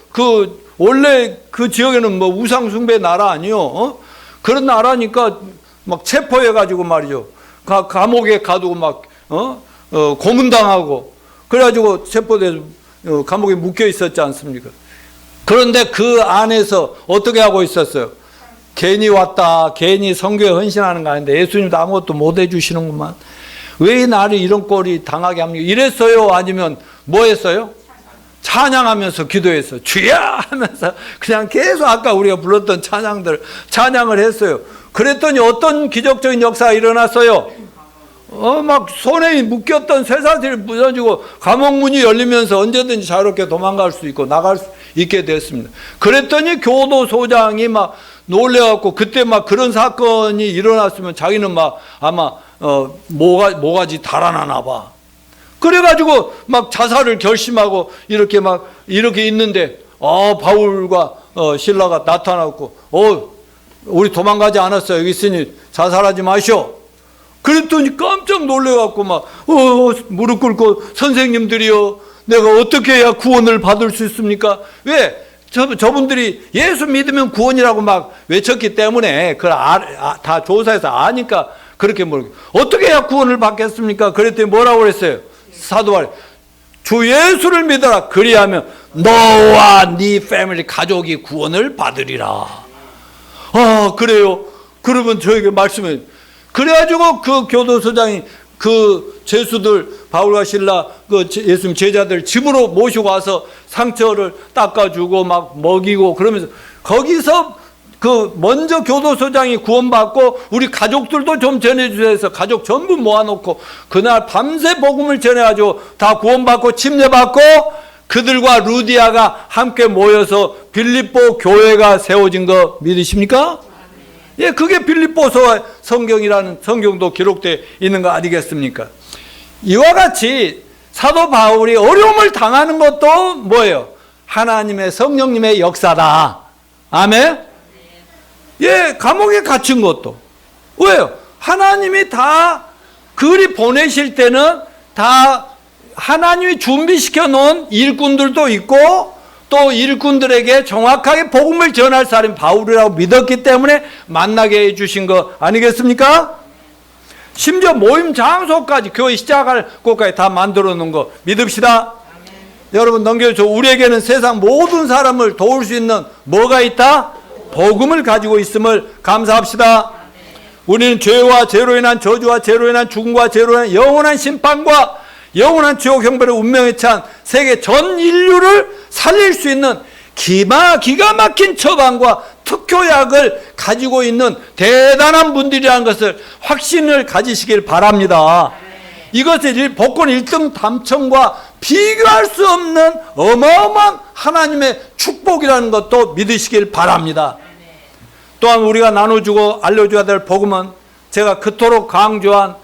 원래 그 지역에는 뭐 우상숭배 나라 아니요? 그런 나라니까 막 체포해가지고 말이죠. 감옥에 가두고 막, 고문당하고, 그래가지고 체포돼서 감옥에 묶여 있었지 않습니까? 그런데 그 안에서 어떻게 하고 있었어요? 괜히 왔다, 괜히 선교에 헌신하는 거 아닌데 예수님도 아무것도 못 해주시는구만. 왜 나를 이런 꼴이 당하게 합니까? 이랬어요? 아니면 뭐 했어요? 찬양하면서 기도했어요. 주야 하면서 그냥 계속 아까 우리가 불렀던 찬양을 했어요. 그랬더니 어떤 기적적인 역사가 일어났어요? 막 손에 묶였던 쇠사슬이 부서지고 감옥 문이 열리면서 언제든지 자유롭게 도망갈 수 있고 나갈 수 있게 됐습니다. 그랬더니 교도소장이 막 놀래갖고, 그때 막 그런 사건이 일어났으면 자기는 막 아마 모가지 달아나나 봐. 그래가지고 막 자살을 결심하고 이렇게 있는데 바울과 실라가 나타났고, 우리 도망가지 않았어요. 여기 있으니 자살하지 마시오. 그랬더니 깜짝 놀래갖고 막 무릎 꿇고, 선생님들이요, 내가 어떻게 해야 구원을 받을 수 있습니까? 왜? 저분들이 예수 믿으면 구원이라고 막 외쳤기 때문에 그걸 다 조사해서 아니까 그렇게 모르고, 어떻게 해야 구원을 받겠습니까? 그랬더니 뭐라고 그랬어요? 사도 바울이 주 예수를 믿어라. 그리하면 너와 네 패밀리 가족이 구원을 받으리라. 그래요? 그러면 저에게 말씀해. 그래가지고 그 교도소장이 그 죄수들, 바울과 실라, 그 예수님 제자들 집으로 모시고 와서 상처를 닦아주고 막 먹이고 그러면서, 거기서 먼저 교도소장이 구원받고 우리 가족들도 좀 전해주세요 해서 가족 전부 모아놓고 그날 밤새 복음을 전해가지고 다 구원받고 침례받고 그들과 루디아가 함께 모여서 빌립보 교회가 세워진 거 믿으십니까? 예, 그게 빌립보서 성경이라는 성경도 기록되어 있는 거 아니겠습니까? 이와 같이 사도 바울이 어려움을 당하는 것도 뭐예요? 하나님의 성령님의 역사다. 아멘? 예, 감옥에 갇힌 것도. 왜요? 하나님이 다 그리 보내실 때는 다 하나님이 준비시켜 놓은 일꾼들도 있고, 또 일꾼들에게 정확하게 복음을 전할 사람이 바울이라고 믿었기 때문에 만나게 해주신 거 아니겠습니까? 심지어 모임 장소까지, 교회 시작할 곳까지 다 만들어 놓은 거 믿읍시다. 여러분 넘겨줘. 우리에게는 세상 모든 사람을 도울 수 있는 뭐가 있다? 복음을 가지고 있음을 감사합시다. 우리는 죄와 죄로 인한 저주와 죄로 인한 죽음과 죄로 인한 영원한 심판과 영원한 지옥 형벌의 운명에 찬 세계 전 인류를 살릴 수 있는 기가 막힌 처방과 특효약을 가지고 있는 대단한 분들이라는 것을 확신을 가지시길 바랍니다. 이것을 복권 1등 당첨과 비교할 수 없는 어마어마한 하나님의 축복이라는 것도 믿으시길 바랍니다. 또한 우리가 나눠주고 알려줘야 될 복음은 제가 그토록 강조한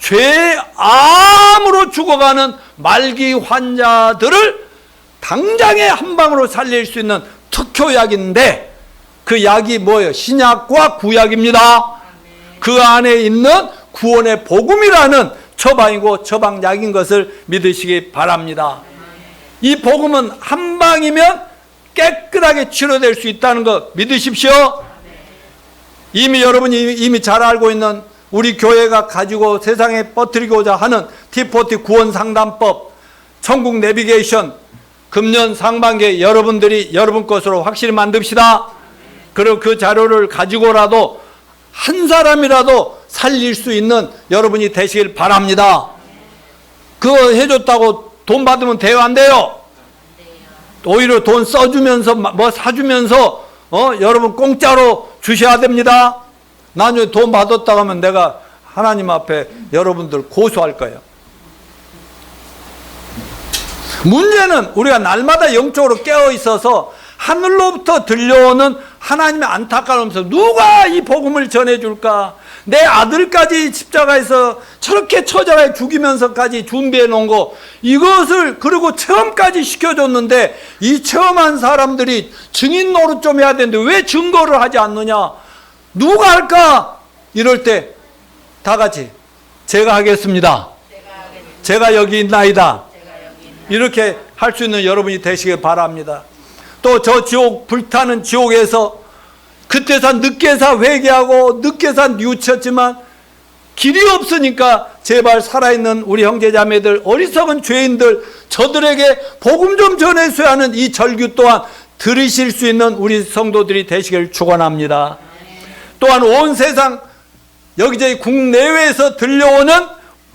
죄암으로 죽어가는 말기 환자들을 당장에 한 방으로 살릴 수 있는 특효약인데, 그 약이 뭐예요? 신약과 구약입니다. 그 안에 있는 구원의 복음이라는 처방이고 처방약인 것을 믿으시기 바랍니다. 이 복음은 한 방이면 깨끗하게 치료될 수 있다는 것 믿으십시오. 이미 여러분이 이미 잘 알고 있는 우리 교회가 가지고 세상에 뻗뜨리고자 하는 T40 구원 상담법, 천국 내비게이션, 금년 상반기에 여러분들이 여러분 것으로 확실히 만듭시다. 그리고 그 자료를 가지고라도 한 사람이라도 살릴 수 있는 여러분이 되시길 바랍니다. 그거 해줬다고 돈 받으면 돼요, 안 돼요? 오히려 돈 써주면서 뭐 사주면서 여러분 공짜로 주셔야 됩니다. 나중에 돈 받았다고 하면 내가 하나님 앞에 여러분들 고소할 거예요. 문제는 우리가 날마다 영적으로 깨어 있어서 하늘로부터 들려오는 하나님의 안타까움에서 누가 이 복음을 전해줄까? 내 아들까지 십자가에서 저렇게 처자가 죽이면서까지 준비해 놓은 거, 이것을 그리고 체험까지 시켜줬는데 이 체험한 사람들이 증인 노릇 좀 해야 되는데 왜 증거를 하지 않느냐? 누가 할까? 이럴 때 다 같이 제가 하겠습니다. 제가 여기 있나이다. 이렇게 할 수 있는 여러분이 되시길 바랍니다. 또 저 지옥, 불타는 지옥에서 그때서 늦게서 회개하고 늦게서 뉘우쳤지만 길이 없으니까 제발 살아있는 우리 형제자매들, 어리석은 죄인들, 저들에게 복음 좀 전해줘야 하는 이 절규 또한 들으실 수 있는 우리 성도들이 되시길 축원합니다. 또한 온 세상 여기저기 국내외에서 들려오는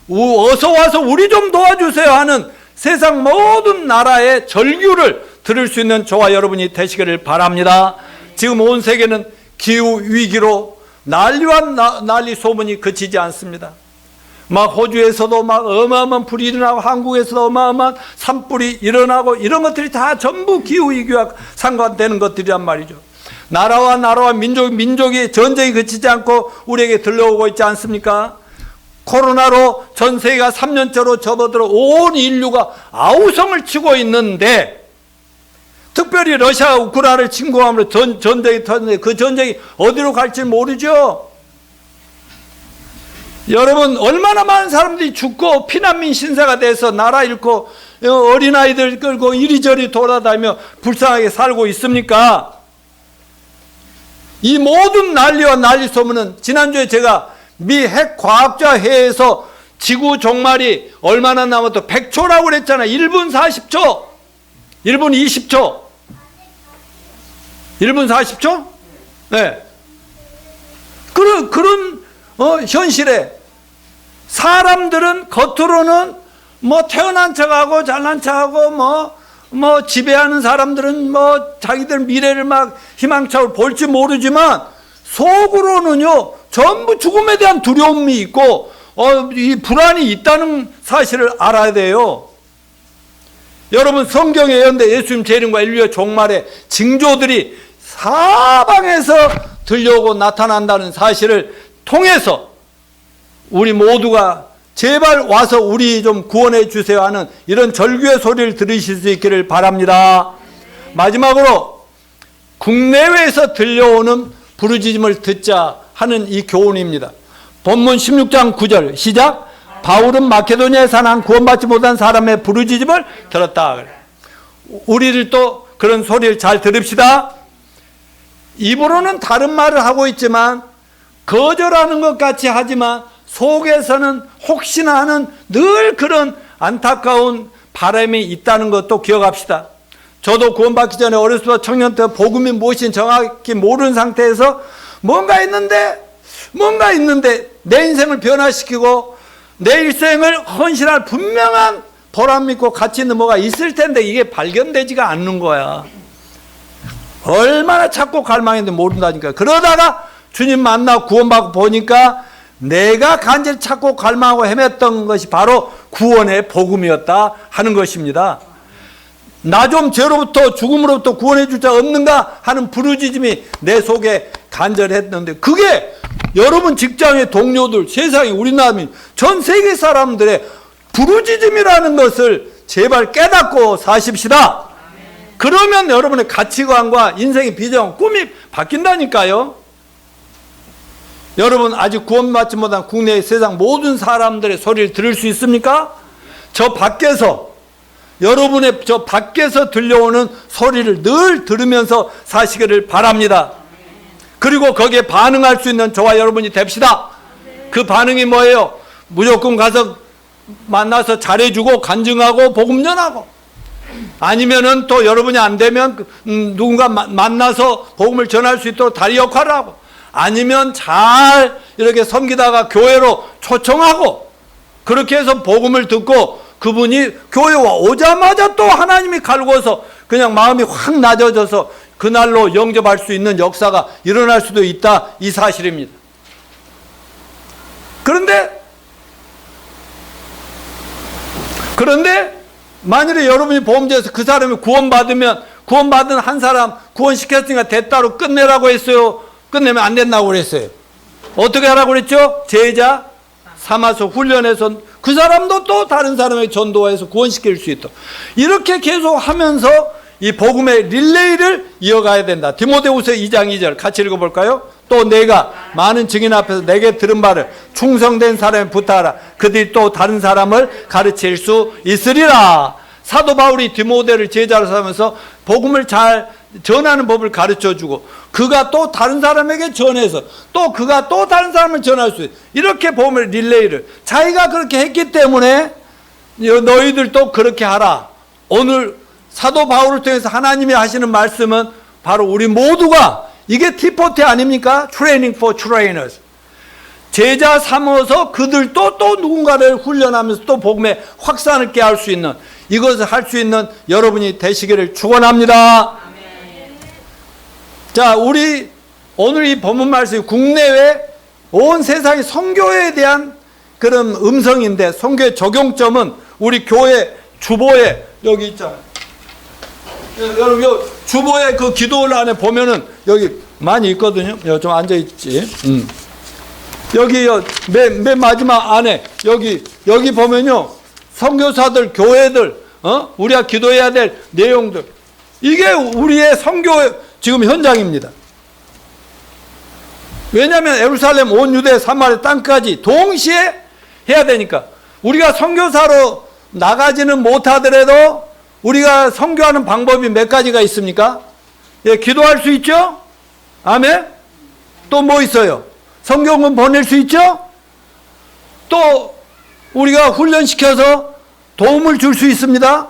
어서 와서 우리 좀 도와주세요 하는 세상 모든 나라의 절규를 들을 수 있는 저와 여러분이 되시기를 바랍니다. 지금 온 세계는 기후 위기로 난리와 난리 소문이 그치지 않습니다. 막 호주에서도 막 어마어마한 불이 일어나고 한국에서도 어마어마한 산불이 일어나고 이런 것들이 다 전부 기후 위기와 상관되는 것들이란 말이죠. 나라와 민족이 전쟁이 그치지 않고 우리에게 들려오고 있지 않습니까? 코로나로 전 세계가 3년째로 접어들어 온 인류가 아우성을 치고 있는데, 특별히 러시아가 우크라이나를 침공함으로 전쟁이 터졌는데 그 전쟁이 어디로 갈지 모르죠. 여러분, 얼마나 많은 사람들이 죽고 피난민 신세가 돼서 나라 잃고 어린아이들 끌고 이리저리 돌아다니며 불쌍하게 살고 있습니까? 이 모든 난리와 난리 소문은 지난주에 제가 미 핵과학자 회의에서 지구 종말이 얼마나 남았다 100초라고 그랬잖아요. 1분 40초 1분 20초 1분 40초? 네. 그런 현실에 사람들은 겉으로는 뭐 태어난 척하고 잘난 척하고 뭐 지배하는 사람들은 뭐 자기들 미래를 막 희망차고 볼지 모르지만 속으로는요 전부 죽음에 대한 두려움이 있고 이 불안이 있다는 사실을 알아야 돼요. 여러분, 성경에 예언된 예수님 재림과 인류의 종말의 징조들이 사방에서 들려오고 나타난다는 사실을 통해서 우리 모두가 제발 와서 우리 좀 구원해 주세요 하는 이런 절규의 소리를 들으실 수 있기를 바랍니다. 마지막으로 국내외에서 들려오는 부르짖음을 듣자 하는 이 교훈입니다. 본문 16장 9절 시작. 바울은 마케도니아에 사는 한 구원받지 못한 사람의 부르짖음을 들었다. 우리를 또 그런 소리를 잘 들읍시다. 입으로는 다른 말을 하고 있지만 거절하는 것 같이 하지만 속에서는 혹시나 하는 늘 그런 안타까운 바람이 있다는 것도 기억합시다. 저도 구원받기 전에 어렸을 때 청년 때 복음이 무엇인지 정확히 모르는 상태에서 뭔가 있는데 내 인생을 변화시키고 내 일생을 헌신할 분명한 보람 있고 가치 있는 뭐가 있을 텐데 이게 발견되지가 않는 거야. 얼마나 찾고 갈망했는데 모른다니까. 그러다가 주님 만나 구원받고 보니까 내가 간절히 찾고 갈망하고 헤맸던 것이 바로 구원의 복음이었다 하는 것입니다. 나 좀 죄로부터 죽음으로부터 구원해 줄 자 없는가 하는 부르짖음이 내 속에 간절했는데 그게 여러분 직장의 동료들, 세상에 우리 남이 전 세계 사람들의 부르짖음이라는 것을 제발 깨닫고 사십시다. 그러면 여러분의 가치관과 인생의 비전, 꿈이 바뀐다니까요. 여러분 아직 구원받지 못한 국내의 세상 모든 사람들의 소리를 들을 수 있습니까? 저 밖에서, 여러분의 저 밖에서 들려오는 소리를 늘 들으면서 사시기를 바랍니다. 그리고 거기에 반응할 수 있는 저와 여러분이 됩시다. 그 반응이 뭐예요? 무조건 가서 만나서 잘해주고 간증하고 복음 전하고, 아니면은 또 여러분이 안 되면 누군가 만나서 복음을 전할 수 있도록 다리 역할을 하고, 아니면 잘 이렇게 섬기다가 교회로 초청하고, 그렇게 해서 복음을 듣고 그분이 교회에 오자마자 또 하나님이 갈고서 그냥 마음이 확 낮아져서 그날로 영접할 수 있는 역사가 일어날 수도 있다, 이 사실입니다. 그런데 만일에 여러분이 보험제에서 그 사람이 구원받으면, 구원받은 한 사람 구원시켰으니까 됐다로 끝내라고 했어요? 끝내면 안 된다고 그랬어요. 어떻게 하라고 그랬죠? 제자 삼아서 훈련해서 그 사람도 또 다른 사람에게 전도해서 구원시킬 수 있도록, 이렇게 계속 하면서 이 복음의 릴레이를 이어가야 된다. 디모데후서 2장 2절 같이 읽어볼까요? 또 내가 많은 증인 앞에서 내게 들은 바를 충성된 사람에 부탁하라. 그들이 또 다른 사람을 가르칠 수 있으리라. 사도 바울이 디모데를 제자로 삼으면서 복음을 잘 전하는 법을 가르쳐주고, 그가 또 다른 사람에게 전해서 또 그가 또 다른 사람을 전할 수 있어요. 이렇게 복음의 릴레이를 자기가 그렇게 했기 때문에 너희들도 그렇게 하라. 오늘 사도 바울을 통해서 하나님이 하시는 말씀은 바로 우리 모두가, 이게 T40 아닙니까? Training for Trainers. 제자 삼어서 그들도 또 누군가를 훈련하면서 또 복음의 확산을 깨할 수 있는, 이것을 할 수 있는 여러분이 되시기를 축원합니다. 자, 우리 오늘 이 본문 말씀이 국내외 온 세상의 선교에 대한 그런 음성인데, 선교의 적용점은 우리 교회 주보에 여기 있잖아요. 여러분, 요 주보에 그 기도를 안에 보면은 여기 많이 있거든요. 여기 좀 앉아있지. 여기 맨 마지막 안에 여기 보면요, 선교사들, 교회들, 우리가 기도해야 될 내용들, 이게 우리의 선교 지금 현장입니다. 왜냐하면 예루살렘, 온 유대, 사마리아 땅까지 동시에 해야 되니까. 우리가 선교사로 나가지는 못하더라도 우리가 선교하는 방법이 몇 가지가 있습니까? 예, 기도할 수 있죠? 아멘? 또 뭐 있어요? 선교금 보낼 수 있죠? 또 우리가 훈련시켜서 도움을 줄 수 있습니다.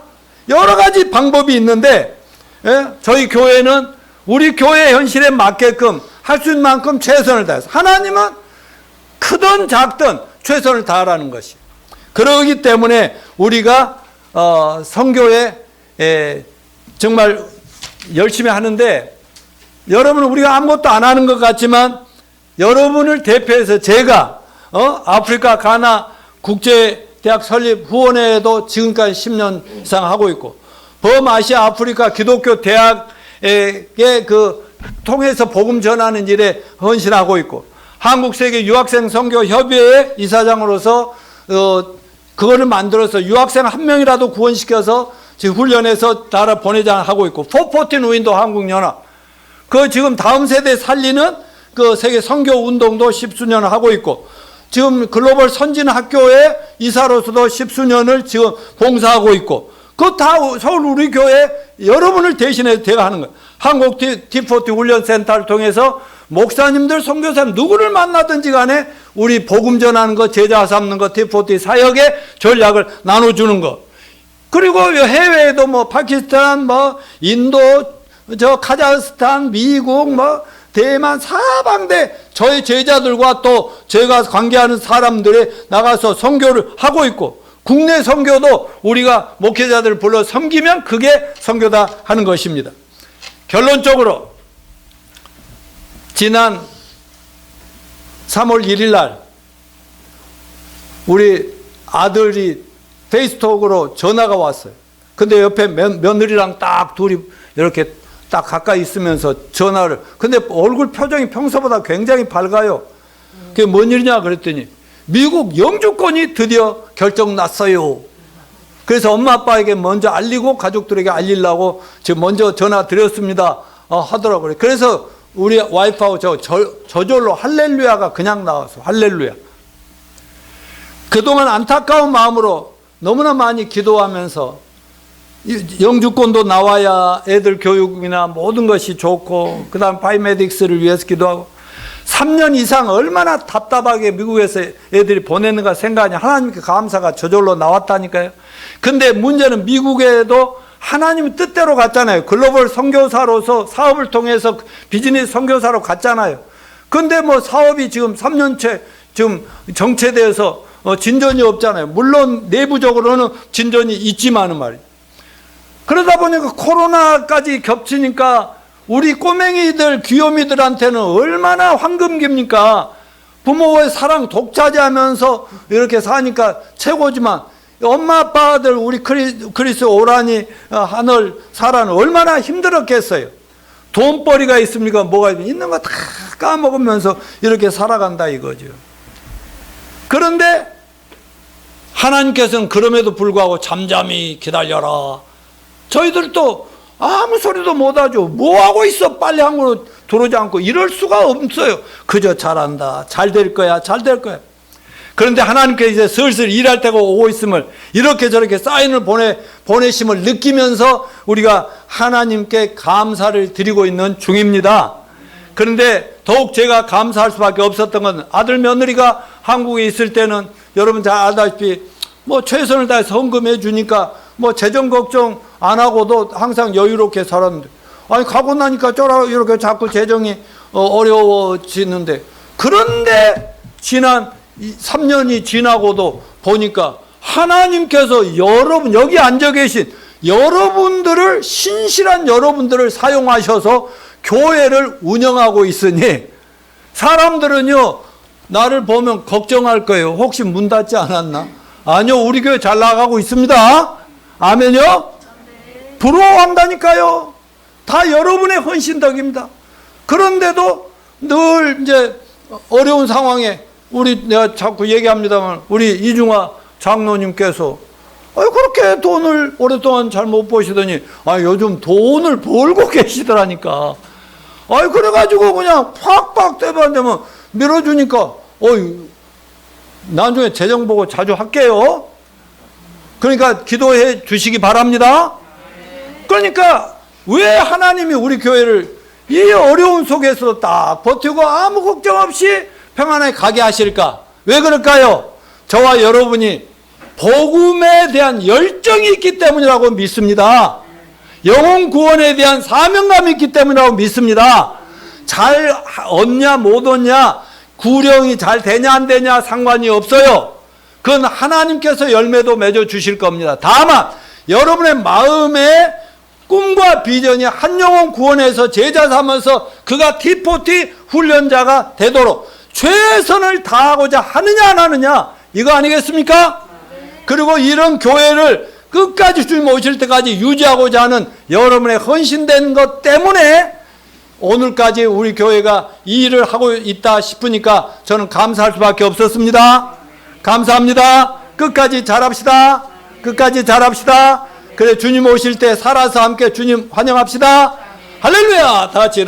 여러 가지 방법이 있는데, 예? 저희 교회는 우리 교회 현실에 맞게끔 할 수 있는 만큼 최선을 다해서, 하나님은 크든 작든 최선을 다하라는 것이. 그러기 때문에 우리가 선교에 정말 열심히 하는데, 여러분은 우리가 아무것도 안 하는 것 같지만 여러분을 대표해서 제가 아프리카 가나 국제대학 설립 후원회도 지금까지 10년 이상 하고 있고, 범아시아 아프리카 기독교 대학에 통해서 복음 전하는 일에 헌신하고 있고, 한국세계 유학생 선교 협의회 이사장으로서 그거를 만들어서 유학생 한 명이라도 구원시켜서 지금 훈련해서 나라 보내자 하고 있고, 414 윈도 한국연합, 그 지금 다음 세대 살리는 그 세계 선교 운동도 10수년 하고 있고, 지금 글로벌 선진 학교의 이사로서도 10수년을 지금 봉사하고 있고, 그거 다 서울 우리 교회 여러분을 대신해서 제가 하는 거예요. 한국 T40 훈련센터를 통해서 목사님들, 선교사님 누구를 만나든지 간에 우리 복음 전하는 거, 제자 삼는 거, T40 사역의 전략을 나눠주는 거. 그리고 해외에도 뭐 파키스탄, 뭐 인도, 카자흐스탄, 미국, 뭐 대만 사방대 저희 제자들과 또 제가 관계하는 사람들이 나가서 선교를 하고 있고, 국내 선교도 우리가 목회자들을 불러 섬기면 그게 선교다 하는 것입니다. 결론적으로 지난 3월 1일 날 우리 아들이 페이스톡으로 전화가 왔어요. 근데 옆에 며느리랑 딱 둘이 이렇게 딱 가까이 있으면서 전화를, 근데 얼굴 표정이 평소보다 굉장히 밝아요. 그게 뭔 일이냐 그랬더니 미국 영주권이 드디어 결정났어요. 그래서 엄마 아빠에게 먼저 알리고 가족들에게 알리려고 지금 먼저 전화 드렸습니다 하더라고요. 그래서 우리 와이프하고 저절로 할렐루야가 그냥 나왔어. 할렐루야. 그동안 안타까운 마음으로 너무나 많이 기도하면서 영주권도 나와야 애들 교육이나 모든 것이 좋고 그 다음 바이메딕스를 위해서 기도하고 3년 이상 얼마나 답답하게 미국에서 애들이 보냈는가 생각하니 하나님께 감사가 저절로 나왔다니까요. 근데 문제는 미국에도 하나님 뜻대로 갔잖아요. 글로벌 선교사로서 사업을 통해서 비즈니스 선교사로 갔잖아요. 근데 뭐 사업이 지금 3년째 지금 정체되어서 진전이 없잖아요. 물론 내부적으로는 진전이 있지만은 말이에요. 그러다 보니까 코로나까지 겹치니까 우리 꼬맹이들, 귀요미들한테는 얼마나 황금기입니까? 부모의 사랑 독차지하면서 이렇게 사니까 최고지만 엄마 아빠들 우리 크리스 오라니 하늘 사라는 얼마나 힘들었겠어요. 돈벌이가 있습니까? 뭐가 있는 거 다 까먹으면서 이렇게 살아간다 이거죠. 그런데 하나님께서는 그럼에도 불구하고 잠잠히 기다려라. 저희들도 아무 소리도 못하죠. 뭐하고 있어? 빨리 한국으로 들어오지 않고 이럴 수가 없어요. 그저 잘한다. 잘 될 거야. 잘 될 거야. 그런데 하나님께 이제 슬슬 일할 때가 오고 있음을 이렇게 저렇게 사인을 보내심을 느끼면서 우리가 하나님께 감사를 드리고 있는 중입니다. 그런데 더욱 제가 감사할 수밖에 없었던 건 아들 며느리가 한국에 있을 때는 여러분 잘 알다시피 뭐 최선을 다해서 헌금해 주니까 뭐 재정 걱정 안 하고도 항상 여유롭게 살았는데 아니 가고 나니까 이렇게 자꾸 재정이 어려워지는데 그런데 지난 3년이 지나고도 보니까 하나님께서 여러분 여기 앉아 계신 여러분들을 신실한 여러분들을 사용하셔서 교회를 운영하고 있으니 사람들은요 나를 보면 걱정할 거예요. 혹시 문 닫지 않았나? 아니요, 우리 교회 잘 나가고 있습니다. 아멘요? 부러워한다니까요. 다 여러분의 헌신덕입니다. 그런데도 늘 이제 어려운 상황에 내가 자꾸 얘기합니다만 우리 이중화 장로님께서 그렇게 돈을 오랫동안 잘 못 버시더니 요즘 돈을 벌고 계시더라니까. 그래가지고 그냥 팍팍 떼반되면 밀어주니까 나중에 재정 보고 자주 할게요. 그러니까 기도해 주시기 바랍니다. 그러니까 왜 하나님이 우리 교회를 이 어려운 속에서 딱 버티고 아무 걱정 없이 평안하게 가게 하실까? 왜 그럴까요? 저와 여러분이 복음에 대한 열정이 있기 때문이라고 믿습니다. 영혼 구원에 대한 사명감이 있기 때문이라고 믿습니다. 잘 얻냐 못 얻냐 구령이 잘 되냐 안 되냐 상관이 없어요. 그건 하나님께서 열매도 맺어 주실 겁니다. 다만 여러분의 마음에 꿈과 비전이 한 영혼 구원해서 제자 삼아서 그가 T40 훈련자가 되도록 최선을 다하고자 하느냐 안 하느냐 이거 아니겠습니까? 그리고 이런 교회를 끝까지 주님 오실 때까지 유지하고자 하는 여러분의 헌신된 것 때문에 오늘까지 우리 교회가 이 일을 하고 있다 싶으니까 저는 감사할 수밖에 없었습니다. 감사합니다. 끝까지 잘합시다. 끝까지 잘합시다. 그래 주님 오실 때 살아서 함께 주님 환영합시다. 할렐루야. 다 같이